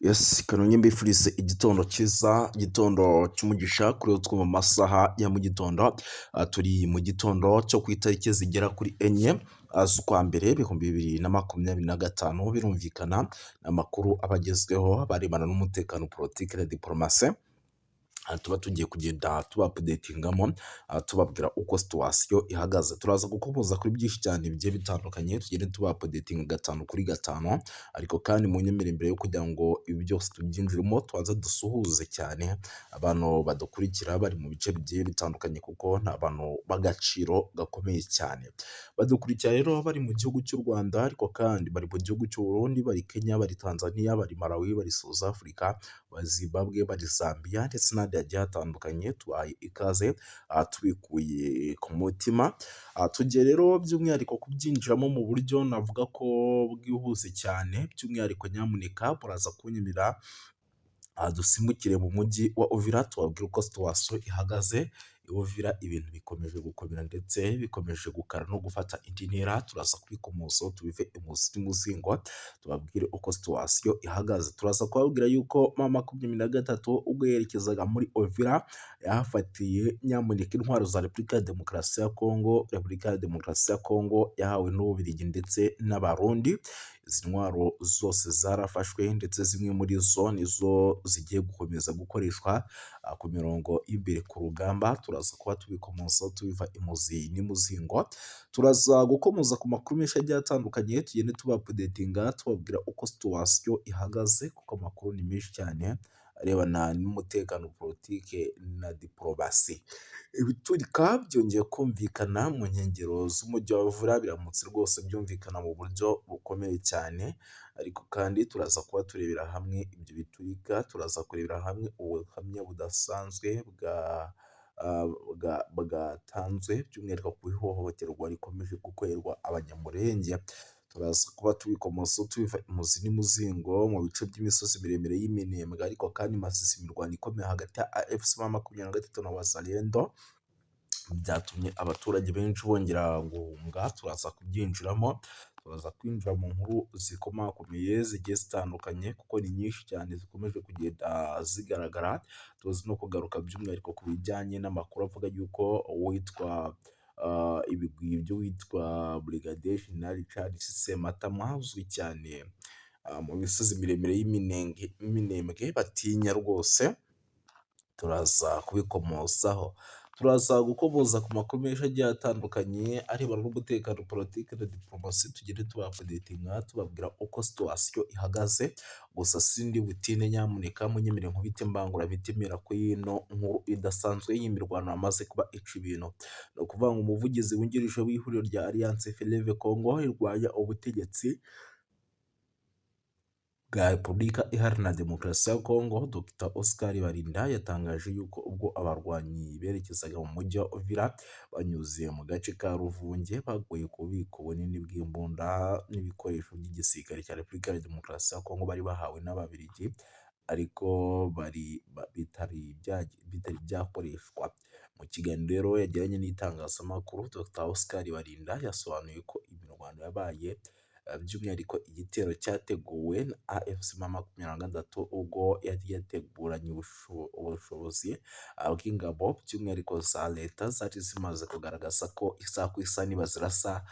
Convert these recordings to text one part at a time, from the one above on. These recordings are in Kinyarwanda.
Yes, kanonye mbifurize igitondo cyiza, igitondo cy'umugisha kuri two mu masaha ya mu gitondo. Turi mu gitondo cyo ku itariki zigera kuri enye z'ukwa mbere ibihumbi bibiri na makumyabiri na gatanu. Birumvikana amakuru abagezweho barebana n'umutekano, politiki na diporomasi. Tuba tugiye kugenda tubapudetingamo, tubabwira uko situwasiyo ihagaze. Turaza gukomoza kuri byinshi cyane bigiye bitandukanye, tugende tubapudetinga gatanu kuri gatanu, ariko kandi mu nyemerere mbere yo kugira ngo ibi byose tubyinjiremo, tubanza dusuhuze cyane abantu badukurikira bari mu bice bigiye bitandukanye, kuko ni abantu b'agaciro gakomeye cyane. Badukurikira rero bari mu gihugu cy'u Rwanda, ariko kandi bari mu gihugu cy'u Burundi, bari Kenya, bari Tanzania, bari Malawi, bari South Africa, bari Zimbabwe, bari Zambia ndetse n'ahandi hagiye hatandukanye. Tubahaye ikaze tubikuye ku mutima. Tugiye rero by'umwihariko kubyinjiramo mu buryo navuga ko bwihuse cyane. By'umwihariko nyamuneka muraza kunyemerera dusimbukire mu mujyi wa Uvira, tubabwire uko situwasiyo ihagaze. Uvira ibintu bikomeje gukomera ndetse bikomeje gukara no gufata indi ntera. Turaza kubikomozaho tubive imuzi n'umuzingo, tubabwire uko situwasiyo ihagaze. Turaza kubabwira yuko M23 ubwo yerekezaga muri Uvira yahafatiye nyamuneka intwaro za Repubulika ya Demokarasi ya Kongo. Repubulika ya Demokarasi ya Kongo yahawe n'Ububiligi ndetse n'Abarundi. Izi ntwaro zose zarafashwe ndetse zimwe muri zo nizo zigiye gukomeza gukoreshwa ku mirongo y'imbere ku rugamba. Turaza kuba tubikomozaho tubiva imuzi n'imuzingo. Turaza gukomoza ku makuru menshi agiye atandukanye, tugende tubapudetinga tubabwira uko situwasiyo ihagaze, kuko amakuru ni menshi cyane arebana n'umutekano, politike na diporomasi. Ibiturika byongeye kumvikana mu nkengero z'umujyi wa Uvira, biramutse rwose byumvikana mu buryo bukomeye cyane, ariko kandi turaza kuba turebera hamwe ibyo biturika. Turaza kurebera hamwe ubuhamya budasanzwe bwatanzwe by'umwihariko ku ihohoterwa rikomeje gukorerwa Abanyamulenge. Turaza kuba tubikomozaho tubiva imuzi n'umuzingo mu bice by'imisozi miremire y'Iminembwe, ariko kandi Masisi, imirwano ikomeye hagati ya AFC M23 na Wazalendo byatumye abaturage benshi bongera guhunga. Turaza kubyinjiramo, turaza kwinjira mu nkuru zikomakomeye zigiye zitandukanye, kuko ni nyinshi cyane zikomeje kugenda zigaragara. Tuzi no kugaruka by'umwihariko ku bijyanye n'amakuru avuga yuko uwitwa ibigwi by'uwitwa Brigadier General Charles Sematama, uzwi cyane mu misozi miremire y'Iminembwe batinya rwose. Turaza kubikomozaho. Turaza gukomoza ku makuru menshi agiye atandukanye arebana n'umutekano, politiki na diporomasi. Tugende tubapudetinga tubabwira uko situwasiyo ihagaze. Gusa sindi butine, nyamuneka munyemerere nkubite mbangura bitemera ko yino nkuru idasanzwe y'imirwano yamaze kuba ica ibintu. Ni ukuvuga ngo umuvugizi wungirije w'ihuriro rya Alliance Fleuve Congo irwanya ubutegetsi bwa Repubulika Iharanira Demokarasi ya Kongo, Dr Oscar Barinda yatangaje yuko ubwo abarwanyi berekezaga mu mujyi wa Uvira banyuze mu gace ka Ruvunge, baguye ku bubiko bunini bw'imbunda n'ibikoresho by'igisirikare cya Repubulika ya Demokarasi ya Kongo bari bahawe n'Ababiligi, ariko bitari byakoreshwa. Mu kiganiro yagiranye n'itangazamakuru, Dr Oscar Barinda yasobanuye ko imirwano yabaye by'umwihariko igitero cyateguwe na AFC M23 ubwo yari yateguranye ubushobozi bw'ingabo by'umwihariko za leta zari zimaze kugaragaza ko isaha ku isaha niba zirasa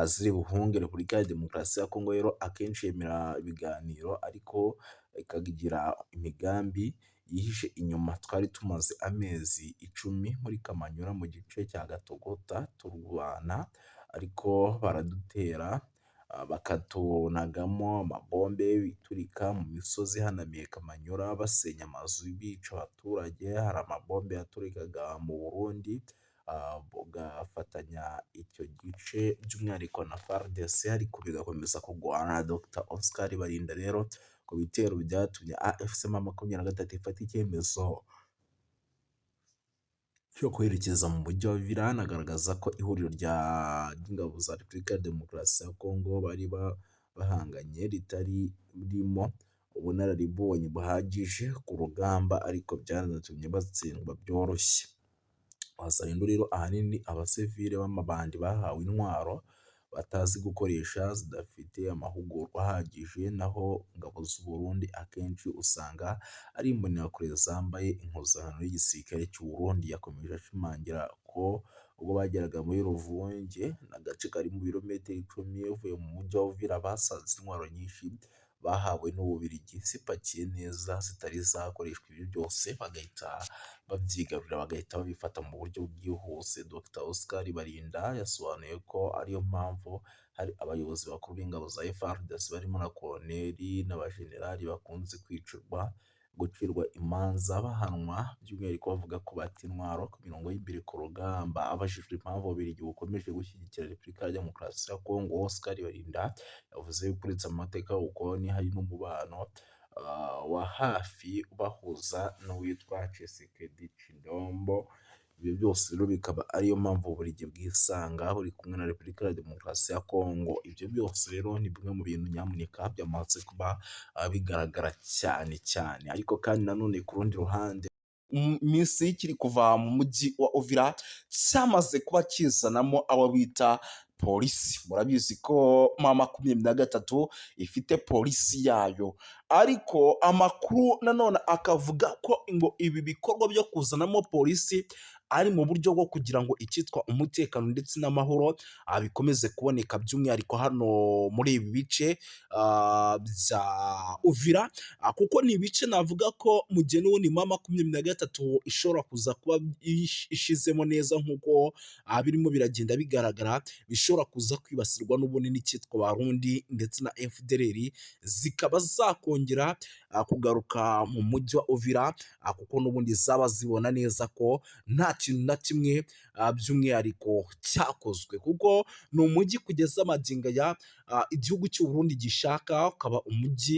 ziri buhunge Repubulika ya Demokarasi ya Kongo. Rero akenshi yemera ibiganiro, ariko ikagira imigambi yihishe inyuma. Twari tumaze amezi 10 muri Kamanyura mu gice cya Gatogota turwana, ariko baradutera bakatunagamo amabombe biturika mu misozi ihanamiye Kamanyura, basenya amazu, bica abaturage. Hari amabombe yaturikaga mu Burundi, bugafatanya icyo gice by'umwihariko na FARDC, ariko bigakomeza kurwana. Dr Oscar Barinda rero ku bitero byatumye AFC M23 ifata icyemezo cyo kwerekeza mu mujyi wa Uvira, anagaragaza ko ihuriro ry'ingabo za Repubulika ya Demokarasi ya Kongo bari bahanganye ritari ririmo ubunararibonye buhagije ku rugamba, ariko byanatumye batsindwa byoroshye. Wazalendo rero ahanini abasivile b'amabandi bahawe intwaro batazi gukoresha, zidafite amahugurwa ahagije, naho ingabo z'u Burundi akenshi usanga ari imbonerakure zambaye impuzankano y'igisirikare cy'u Burundi. Yakomeje ashimangira ko ubwo bageraga muri Ruvunge, n'agace kari mu birometero 10 uvuye mu mujyi wa Uvira, basanze intwaro nyinshi bahawe n'Ububiligi zipakiye neza zitari zakoreshwa. Ibyo byose bagahita babyigarurira, bagahita babifata mu buryo bwihuse. Dr Oscar Barinda yasobanuye ko ariyo mpamvu hari abayobozi bakuru b'ingabo za FARDC barimo na koloneli n'abajenerali bakunze gucirwa imanza bahanwa, by'umwihariko bavuga ko bata intwaro ku mirongo y'imbere ku rugamba. Abajijwe impamvu Ububiligi bukomeje gushyigikira Repubulika ya Demokarasi ya Kongo, Oscar Barinda yavuze ko uretse amateka y'ubukoloni hari n'umubano wa hafi ubahuza n'uwitwa Tshisekedi Tshilombo. Ibyo byose rero bikaba ariyo mpamvu Ububiligi bwisanga buri kumwe na Repubulika ya Demokarasi ya Kongo. Ibyo byose rero ni bimwe mu bintu nyamuneka byamaze kuba bigaragara cyane cyane. Ariko kandi nanone ku rundi ruhande, Misiri kiri kuva mu mujyi wa Uvira cyamaze kuba kizanamo abo bita polisi. Murabizi ko M23 ifite polisi yayo, ariko amakuru nanone akavuga ko ngo ibi bikorwa byo kuzanamo polisi ari mu buryo bwo kugira ngo icyitwa umutekano ndetse n'amahoro bikomeze kuboneka, by'umwihariko hano muri ibi bice bya Uvira, kuko ni ibice navuga ko mu gihe n'ubundi M23 ishobora kuza kuba ishizemo neza nk'uko birimo biragenda bigaragara, bishobora kuza kwibasirwa n'ubundi n'icyitwa Barundi ndetse na FDLR, zikaba zakongera kugaruka mu mujyi wa Uvira, kuko n'ubundi zaba zibona neza ko nta kintu na kimwe by'umwihariko cyakozwe, kuko ni umujyi kugeza amagingo ya igihugu cy'u Burundi gishaka, ukaba umujyi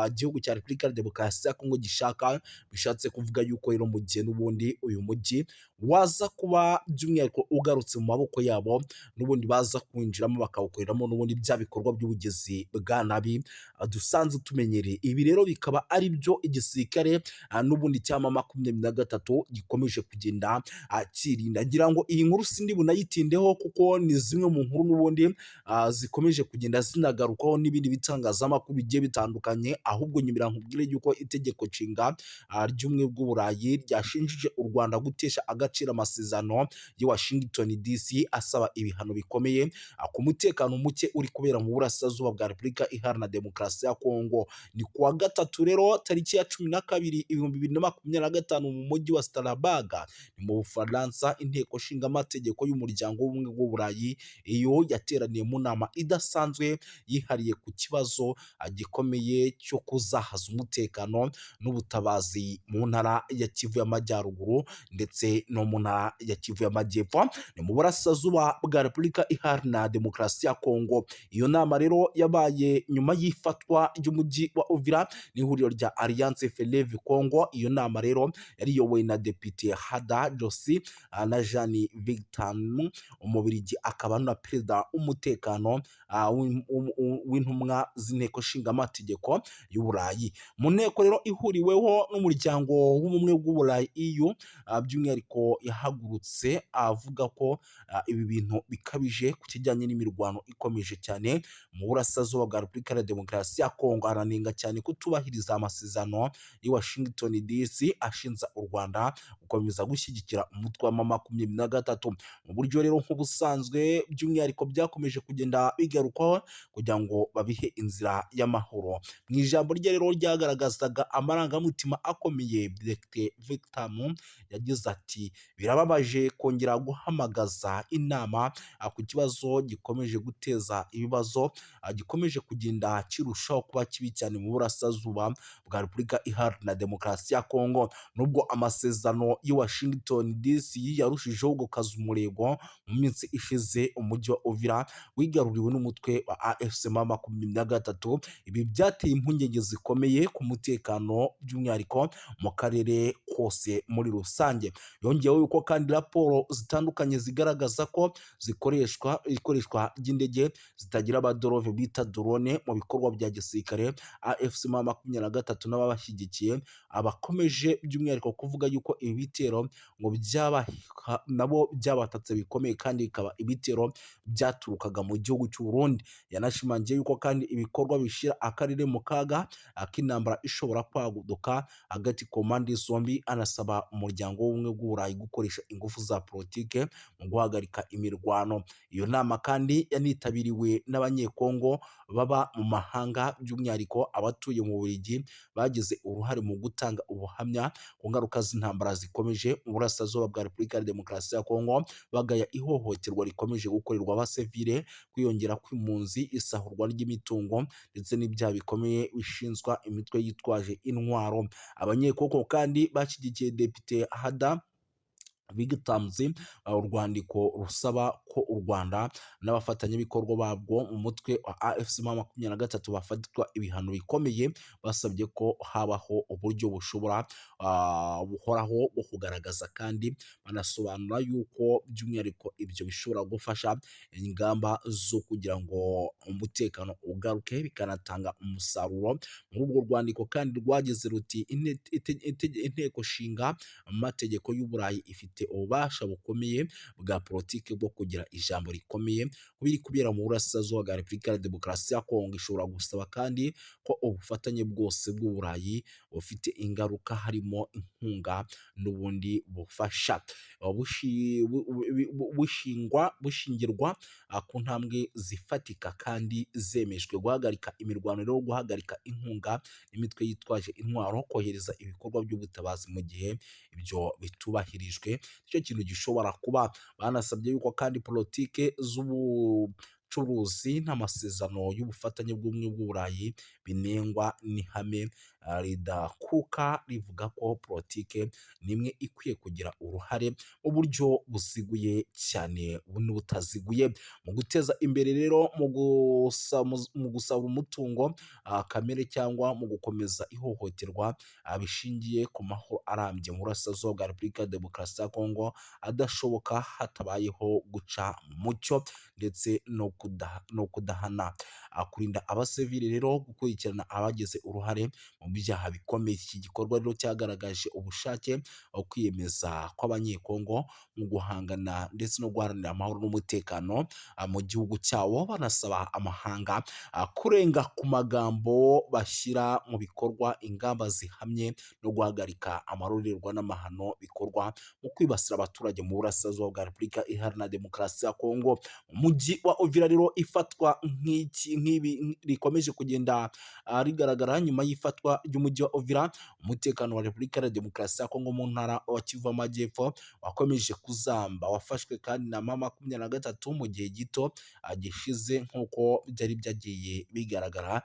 igihugu cya Repubulika ya Demokarasi ya Kongo gishaka. Bishatse kuvuga yuko rero mu gihe n'ubundi uyu mujyi waza kuba by'umwihariko ugarutse mu maboko yabo, n'ubundi baza kwinjiramo bakawukoreramo n'ubundi bya bikorwa by'ubugizi bwa nabi dusanzwe tumenyereye. Ibi rero bikaba ari byo igisirikare n'ubundi cya M23 gikomeje kugenda kirinda. Ngira ngo iyi nkuru sindi bunayitindeho, kuko ni zimwe mu nkuru n'ubundi zikomeje kugenda zinagarukaho n'ibindi bitangazamakuru bigiye bitandukanye, ahubwo nyumira nkubwire yuko itegeko nshinga ry'ubumwe bw'Uburayi ryashinjije u Rwanda gutesha agaciro amasezerano ya Washington DC asaba ibihano bikomeye ku mutekano muke uri kubera mu burasirazuba bwa Repubulika Iharanira Demokarasi ya Kongo. Ni kuwa gatatu rero tariki ya 12/2025 mu mujyi wa Strasbourg ni mu Bufaransa, inteko nshinga amategeko y'umuryango w'ubumwe bw'Uburayi iyo yateraniye mu nama idasanzwe yihariye ku kibazo gikomeye cyo kuzahaza umutekano n'ubutabazi mu ntara ya Kivu y'Amajyaruguru ndetse no mu ntara ya Kivu y'Amajyepfo, ni mu burasirazuba bwa Repubulika Iharanira Demokarasi ya Kongo. Iyo nama rero yabaye nyuma y'ifatwa ry'umujyi wa Uvira n'ihuriro rya Alliance Fleuve Congo. Iyo nama rero yari iyobowe na Depite Hada Josi na Jean Victor Umubirigi, akaba na perezida w'umutekano w'intumwa z'inteko nshinga amategeko y'Uburayi. Mu nteko rero ihuriweho n'umuryango w'ubumwe bw'Uburayi EU, by'umwihariko yahagurutse avuga ko ibi bintu bikabije ku kijyanye n'imirwano ikomeje cyane mu burasirazuba bwa Repubulika ya Demokarasi ya Kongo. Aranenga cyane kutubahiriza amasezerano ya Washington DC ashinja u Rwanda gukomeza gushyigikira umutwe wa M23 mu buryo rero nk'ubusanzwe, by'umwihariko byakomeje kugenda bigarukwaho kugira ngo babihe inzira y'amahoro. Mu ijambo rye rero ryagaragazaga amarangamutima akomeye, Dr Victor yagize ati birababaje kongera guhamagaza inama ku kibazo gikomeje guteza ibibazo, gikomeje kugenda kirushaho kuba kibi cyane mu burasirazuba bwa Repubulika Iharanira Demokarasi ya Kongo. Nubwo amasezerano ya Washington DC yarushijeho gukaza umurego mu minsi ishize, umujyi wa Uvira wigaruriwe n'umutwe wa AFC M23. Ibi byateye impungenge zikomeye ku mutekano, by'umwihariko mu karere kose muri rusange. Yongeyeho yuko kandi raporo zitandukanye zigaragaza ko ikoreshwa ry'indege zitagira abadorove bita drone mu bikorwa bya gisirikare. AFC M23 n'ababashyigikiye abakomeje by'umwihariko kuvuga yuko ibi bitero ngo nabo byabatatse bikomeye kandi bikaba ibitero byaturukaga mu gihugu cy'u Burundi. Yanashimangiye yuko kandi ibikorwa bishira akarere mu kaga ak'intambara ishobora kwaduka hagati ku mpande zombi, anasaba umuryango w'ubumwe bw'Uburayi gukoresha ingufu za politike mu guhagarika imirwano. Iyo nama kandi yanitabiriwe n'abanyekongo baba mu mahanga by'umwihariko abatuye mu Bubiligi bagize uruhare mu gutanga ubuhamya ku ngaruka z'intambara zikomeje mu burasirazuba bwa Repubulika ya Demokarasi ya Kongo, bagaya ihohoterwa rikomeje gukorerwa abasivile, kwiyongera kw'impunzi, isahurwa ry'imitungo ndetse n'ibyaha bikomeye bishinzwa imitwe yitwaje intwaro. Abanyekongo kandi bashyigikiye Depite Hada bigatanze urwandiko rusaba ko u Rwanda n'abafatanyabikorwa babwo mu mutwe wa AFC/M23 bafatwa ibihano bikomeye, basabye ko habaho uburyo buhoraho bwo kugaragaza kandi banasobanura yuko by'umwihariko ibyo bishobora gufasha ingamba zo kugira ngo umutekano ugaruke bikanatanga umusaruro. Muri urwo rwandiko kandi rwagize ruti inteko nshinga amategeko y'Uburayi ifite ububasha bukomeye bwa politiki bwo kugira ijambo rikomeye biri kubera mu burasirazuba bwa Repubulika ya Demokarasi ya Kongo. Ishobora gusaba kandi ko ubufatanye bwose bw'Uburayi bufite ingaruka harimo inkunga n'ubundi bufasha bushingirwa ku ntambwe zifatika kandi zemejwe, guhagarika imirwano rero, guhagarika inkunga n'imitwe yitwaje intwaro, kohereza ibikorwa by'ubutabazi mu gihe ibyo bitubahirijwe. Icyo kintu gishobora kuba. Banasabye yuko kandi politike z'ubucuruzi n'amasezerano y'ubufatanye bw'ubumwe bw'Uburayi binengwa n'ihame ridakuka rivuga ko politike nimwe ikwiye kugira uruhare mu buryo buziguye cyane n'ubutaziguye mu guteza imbere rero mu gusaba umutungo kamere cyangwa mu gukomeza ihohoterwa bishingiye ku mahoro arambye mu burasirazuba bwa Repubulika ya Demokarasi ya Kongo adashoboka hatabayeho guca mucyo ndetse no kudahana, kurinda abasivili rero, gukurikirana abagize uruhare mu byaha bikomeye. Iki gikorwa rero cyagaragaje ubushake kwiyemeza kw'abanyekongo mu guhangana ndetse no guharanira amahoro n'umutekano mu gihugu cyabo, banasaba amahanga kurenga ku magambo bashyira mu bikorwa ingamba zihamye no guhagarika amarorerwa n'amahano bikorwa mu kwibasira abaturage mu burasirazuba bwa Repubulika Iharanira Demokarasi ya Kongo. Umujyi wa Uvira rero ifatwa nk'ibi rikomeje kugenda rigaragara nyuma y'ifatwa ry'umujyi wa Uvira. Umutekano wa Repubulika ya Demokarasi ya Kongo mu ntara wa Kivu y'Amajyepfo wakomeje kuzamba, wafashwe kandi na M23 mu gihe gito gishize nk'uko byari byagiye bigaragara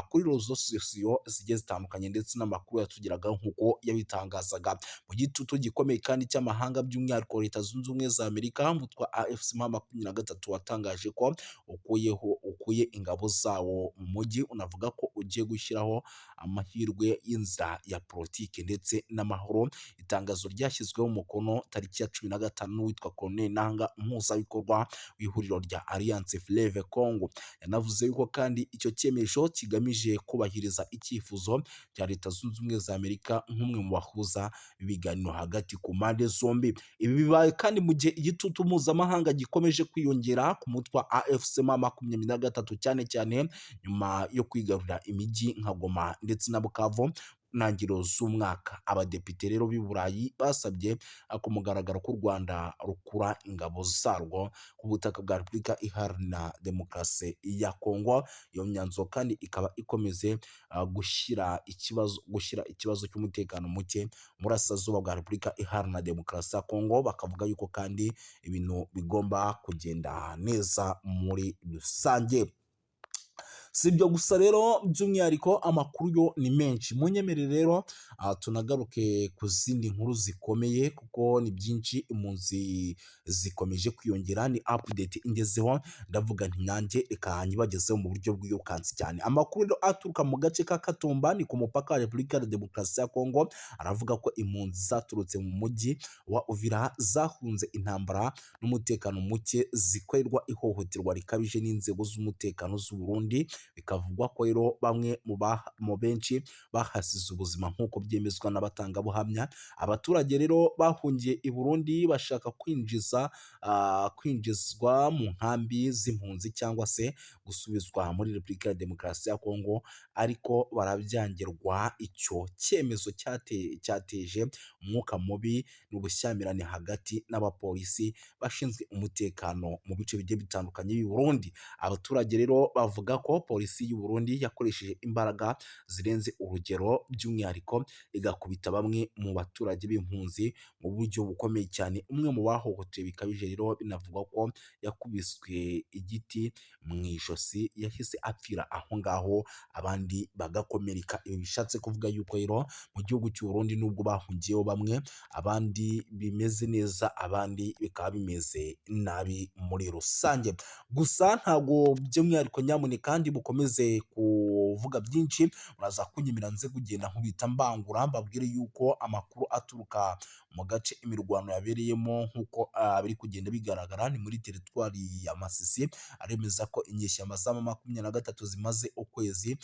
kuri rezo sosiyo zigiye zitandukanye ndetse n'amakuru yatugeraga nk'uko yabitangazaga. Mu gitutu gikomeye kandi cy'amahanga by'umwihariko Leta Zunze Ubumwe za Amerika, umutwe wa AFC/M23 watangaje ko ukuye ingabo zawo mu mujyi, unavuga ko ugiye gushyiraho amahirwe y'inzira ya politiki ndetse n'amahoro. Itangazo ryashyizweho umukono tariki ya 15 witwa Colonel Nanga, umuhuzabikorwa w'ihuriro rya Alliance Fleuve Congo. Yanavuze yuko kandi icyo cyemezo kigamije kubahiriza icyifuzo cya Leta Zunze Ubumwe za Amerika nk'umwe mu bahuza ibiganiro hagati ku mpande zombi. Ibi bibaye kandi mu gihe igitutu mpuzamahanga gikomeje kwiyongera ku mutwe wa AFC/M23 cyane cyane nyuma yo kwigarurira imijyi nka Goma ndetse na Bukavu ntangiriro z'umwaka. Abadepite rero b'i Burayi basabye ku mugaragaro ko u Rwanda rukura ingabo zarwo ku butaka bwa Repubulika Iharanira Demokarasi ya Kongo. Iyo myanzuro kandi ikaba ikomeze gushyira ikibazo cy'umutekano muke mu burasirazuba bwa Repubulika Iharanira Demokarasi ya Kongo. Bakavuga yuko kandi ibintu bigomba kugenda neza muri rusange. Si ibyo gusa rero, by'umwihariko amakuru yo ni menshi. Munyemerere rero tunagaruke ku zindi nkuru zikomeye kuko ni byinshi, impunzi zikomeje kwiyongera. Ni update ingezeho, ndavuga nti nanjye reka nyibagezeho mu buryo bw'iyokansi cyane. Amakuru rero aturuka mu gace ka Katumba ni ku mupaka wa Repubulika ya Demokarasi ya Kongo, aravuga ko impunzi zaturutse mu mujyi wa Uvira zahunze intambara n'umutekano muke zikorerwa ihohoterwa rikabije n'inzego z'umutekano z'u Burundi bikavugwa ko rero bamwe mu benshi bahasize ubuzima nk'uko byemezwa n'abatangabuhamya. Abaturage rero bahungiye i Burundi bashaka kwinjizwa mu nkambi z'impunzi cyangwa se gusubizwa muri Repubulika ya Demokarasi ya Kongo, ariko barabyangirwa. Icyo cyemezo cyateje umwuka mubi n'ubushyamirane hagati n'abapolisi bashinzwe umutekano mu bice bigiye bitandukanye by'u Burundi. Abaturage rero bavuga ko polisi y'u Burundi yakoresheje imbaraga zirenze urugero, by'umwihariko igakubita bamwe mu baturage b'impunzi mu buryo bukomeye cyane. Umwe mu bahohotewe bikabije rero binavugwa ko yakubiswe igiti mu ijosi, yahise apfira aho ngaho, abandi bagakomereka. Ibi bishatse kuvuga yuko rero mu gihugu cy'u Burundi nubwo bahungiyeho bamwe, abandi bimeze neza, abandi bikaba bimeze nabi muri rusange. Gusa ntabwo by'umwihariko nyamuneka kandi bukomeze kuvuga byinshi, muraza kunyemera nze kugenda nkubita mbangura mbabwire yuko amakuru aturuka mu gace imirwano yabereyemo nk'uko biri kugenda bigaragara ni muri teritwari ya Masisi, aremeza ko inyeshyamba za M23 zimaze ukwezi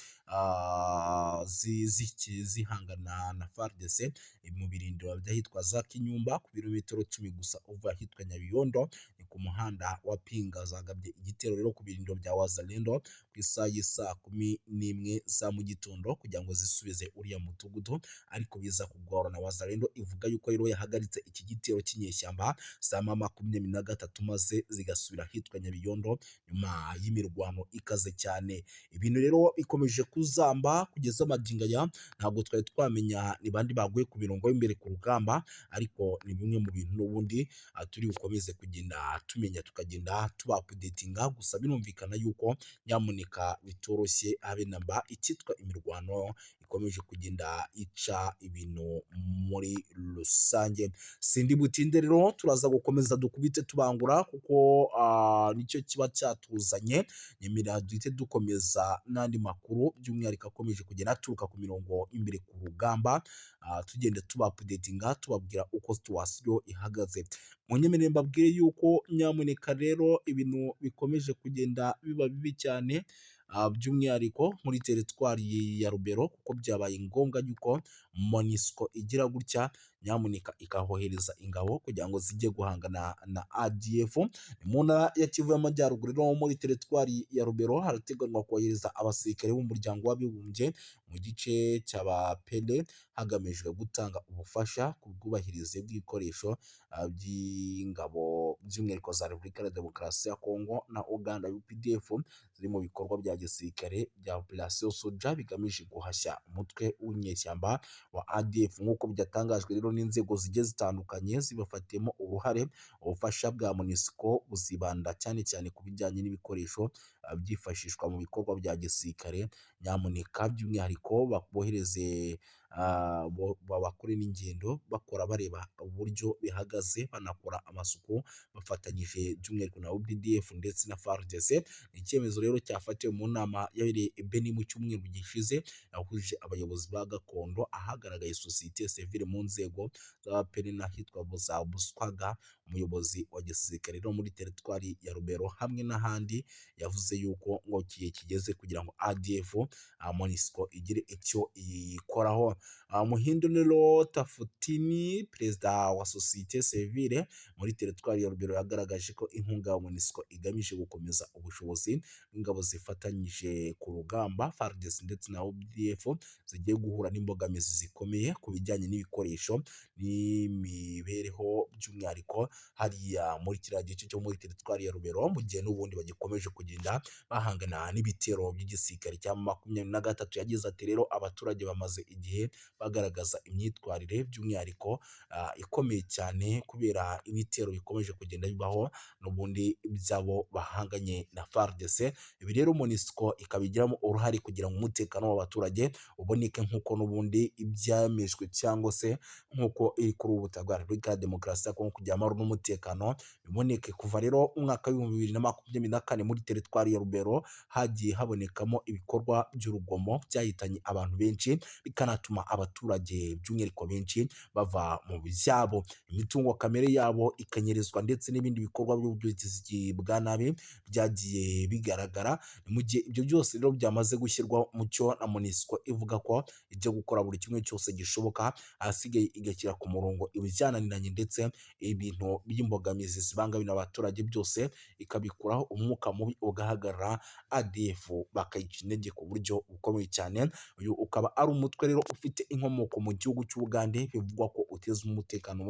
zihangana na FARDC mu birindiro by'ahitwa za Kinyumba ku birometero 10 gusa uva ahitwa Nyabiyondo, ni ku muhanda wa Pinga. Zagabye igitero rero ku birindiro bya Wazalendo ku isaha y'isa 11 za mu gitondo kugira ngo zisubize uriya mudugudu, ariko biza kugorana. Wazalendo ivuga yuko rero yahagaritse iki gitero cy'inyeshyamba za M23 maze zigasubira ahitwa Nyabiyondo nyuma y'imirwano ikaze cyane. Ibintu rero ikomeje kuzamba kugeza magingo aya, ntabwo twari twamenya ni bandi baguye ku mirongo y'imbere ku rugamba, ariko ni bimwe mu bintu n'ubundi turi bukomeze kugenda tumenya tukagenda tubapudetinga. Gusa birumvikana yuko nyamuneka bitoroshye habe namba, icyitwa imirwano ikomeje kugenda ica ibintu muri rusange. Sindi butinde rero, turaza gukomeza dukubite tubangura kuko nicyo kiba cyatuzanye. Nyemera duhite dukomeza n'andi makuru by'umwihariko akomeje kugenda aturuka ku mirongo imbere ku rugamba, tugende tubapudetinga tubabwira uko situwasiyo ihagaze. Munyemerere mbabwire yuko nyamuneka rero ibintu bikomeje kugenda biba bibi cyane, by'umwihariko muri teritwari ya Rubero, kuko byabaye ngombwa yuko MONUSCO igira gutya nyamuneka ikahohereza ingabo kugira ngo zijye guhangana na ADF. Mu ntara ya Kivu y'Amajyaruguru no muri teritwari ya Rubero harateganywa kohereza abasirikare b'umuryango w'abibumbye mu gice cy'abapele hagamijwe gutanga ubufasha ku bwubahirize bw'ibikoresho by'ingabo by'umwihariko za Repubulika ya Demokarasi ya Kongo na Uganda UPDF ziri mu bikorwa bya gisirikare bya Operation Soja bigamije guhashya umutwe w'inyeshyamba wa ADF. Nk'uko byatangajwe rero n'inzego zigiye zitandukanye zibafatiyemo uruhare, ubufasha bwa MONUSCO buzibanda cyane cyane ku bijyanye n'ibikoresho byifashishwa mu bikorwa bya gisirikare. Nyamuneka by'umwihariko babohereze bakore n'ingendo bakora bareba uburyo bihagaze, banakora amasuku bafatanyije by'umwihariko na UPDF ndetse na FARDC. Icyemezo rero cyafatiwe mu nama yabereye Beni mu cyumweru gishize, yahuje abayobozi ba gakondo, ahagaragaye sosiyete sivile mu nzego z'abaperi n'ahitwa za Buswaga. Umuyobozi wa gisirikare rero muri teritwari ya Rubero hamwe n'ahandi yavuze yuko ngo kigeze kugira ngo ADF MONUSCO igire icyo ikoraho. Muhindo rero Tafutini, perezida wa sosiyete sivile muri teritwari ya Rubero, yagaragaje ko inkunga ya MONUSCO igamije gukomeza ubushobozi bw'ingabo zifatanyije ku rugamba FARDC ndetse na UPDF zigiye guhura n'imbogamizi zikomeye ku bijyanye n'ibikoresho n'imibereho, by'umwihariko hariya muri kiriya gice cyo muri teritwari ya Rubero, mu gihe n'ubundi bagikomeje kugenda bahangana n'ibitero by'igisirikare cya M23. Yagize ati rero abaturage bamaze igihe bagaragaza imyitwarire by'umwihariko ikomeye cyane kubera ibitero bikomeje kugenda bibaho n'ubundi byabo bahanganye na FARDC. Ibi rero MONUSCO ikabigiramo uruhare kugira ngo umutekano w'abaturage uboneke nk'uko n'ubundi ibyamejwe cyangwa se nk'uko iri kuri ubu butaka bwa Repubulika ya Demokarasi ya Kongo, kugira amahoro n'umutekano biboneke. Kuva rero umwaka w'2024 muri teritwari ya Rubero hagiye habonekamo ibikorwa by'urugomo byahitanye abantu benshi bikanatuma abaturage abaturage by'umwihariko benshi bava mu byabo, imitungo kamere yabo ikanyerezwa ndetse n'ibindi bikorwa by'ubugizi bwa nabi byagiye bigaragara. Mu gihe ibyo byose rero byamaze gushyirwa mu cyo na MONUSCO ivuga ko ijya gukora buri kimwe cyose gishoboka, ahasigaye igashyira ku murongo ibyananiranye ndetse ibintu by'imbogamizi zibangamira abaturage byose ikabikuraho, umwuka mubi ugahagarara, ADF bakayica intege ku buryo bukomeye cyane. Uyu ukaba ari umutwe rero ufite inkomoko mu gihugu cy'Ubugande, bivugwa ko uteza umutekano